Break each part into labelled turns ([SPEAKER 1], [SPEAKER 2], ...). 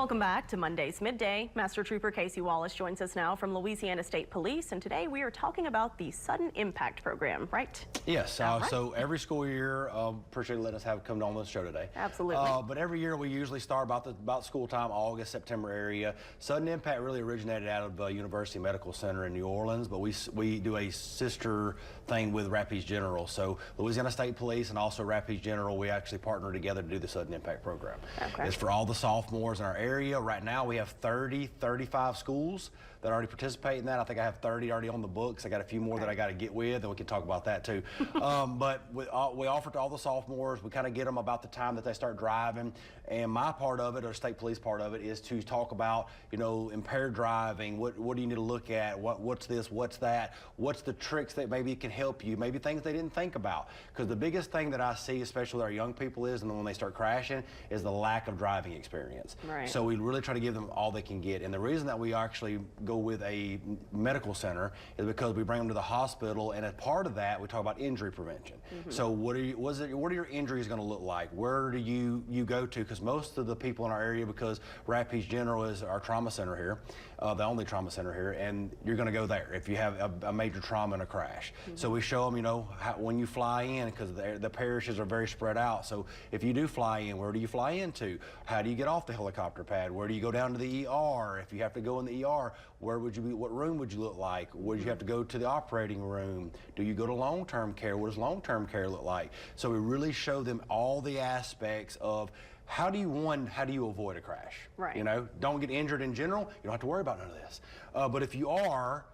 [SPEAKER 1] Welcome back to Monday's Midday. Master Trooper Casey Wallace joins us now from Louisiana State Police, and today we are talking about the Sudden Impact Program, right?
[SPEAKER 2] Yes, so every school year, appreciate letting us come on this show today.
[SPEAKER 1] Absolutely.
[SPEAKER 2] But every year we usually start about school time, August, September area. Sudden Impact really originated out of University Medical Center in New Orleans, but we do a sister thing with Rapides General. So Louisiana State Police and also Rapides General, we actually partner together to do the Sudden Impact Program.
[SPEAKER 1] Okay.
[SPEAKER 2] It's for all the sophomores in our area. Right now we have 35 schools that already participate in that. I think I have 30 already on the books. I got a few more that I got to get with, and we can talk about that too. But we offer to all the sophomores. We kind of get them about the time that they start driving. And my part of it, or state police part of it, is to talk about, you know, impaired driving. What do you need to look at? What's this? What's that? What's the tricks that maybe can help you? Maybe things they didn't think about. Because the biggest thing that I see, especially with our young people, is, and then when they start crashing, is the lack of driving experience.
[SPEAKER 1] Right.
[SPEAKER 2] So we really try to give them all they can get. And the reason that we actually go with a medical center is because we bring them to the hospital, and as part of that, we talk about injury prevention. So what are your injuries going to look like? Where do you go to? Because most of the people in our area, because Rapides General is our trauma center here, the only trauma center here, and you're going to go there if you have a major trauma and a crash. So we show them, you know, when you fly in, because the parishes are very spread out. So if you do fly in, where do you fly into? How do you get off the helicopter pad? Where do you go down to the ER? If you have to go in the ER, where would you be? What room would you look like? Would you have to go to the operating room? Do you go to long-term care? What does long-term care look like? So we really show them all the aspects of how do you avoid a crash?
[SPEAKER 1] Right.
[SPEAKER 2] You know, don't get injured in general. You don't have to worry about none of this. But if you are,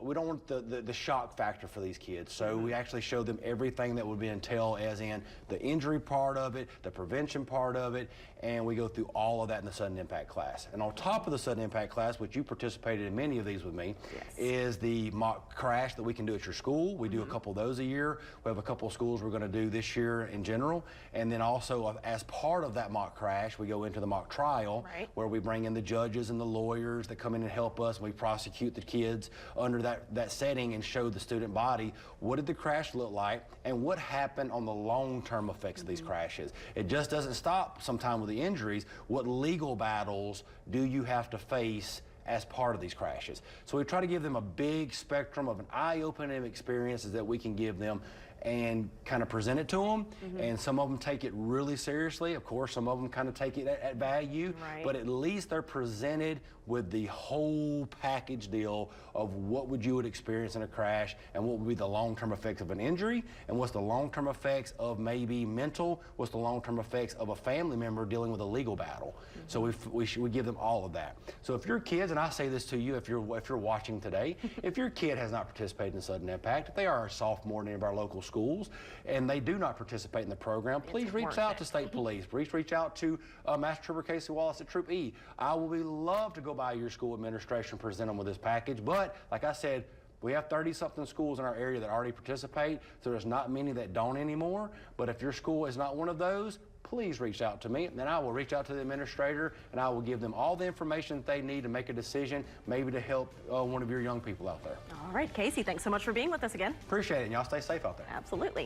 [SPEAKER 2] we don't want the shock factor for these kids. So we actually show them everything that would be entailed, as in the injury part of it, the prevention part of it, and we go through all of that in the Sudden Impact class. And on top of the Sudden Impact class, which you participated in many of these with me, is the mock crash that we can do at your school. We do a couple of those a year. We have a couple of schools we're going to do this year in general. And then also, as part of that mock crash, we go into the mock trial, where we bring in the judges and the lawyers that come in and help us, and we prosecute the kids under that setting and show the student body what did the crash look like and what happened on the long-term effects of these crashes. It just doesn't stop sometime with the injuries. What legal battles do you have to face as part of these crashes? So we try to give them a big spectrum of an eye-opening experiences that we can give them and kind of present it to them. And some of them take it really seriously. Of course, some of them kind of take it at value, but at least they're presented with the whole package deal of what you would experience in a crash, and what would be the long-term effects of an injury, and what's the long-term effects of maybe mental, what's the long-term effects of a family member dealing with a legal battle. So we give them all of that. So if your kids, and I say this to you if you're watching today, if your kid has not participated in Sudden Impact, if they are a sophomore in any of our local schools and they do not participate in the program, please reach out to State Police. Reach out to Master Trooper Casey Wallace at Troop E. I will love to go by your school administration and present them with this package. But like I said, we have 30-something schools in our area that already participate, so there's not many that don't anymore. But if your school is not one of those, please reach out to me, and then I will reach out to the administrator, and I will give them all the information that they need to make a decision, maybe to help one of your young people out there.
[SPEAKER 1] All right, Casey, thanks so much for being with us again.
[SPEAKER 2] Appreciate it, and y'all stay safe out there.
[SPEAKER 1] Absolutely.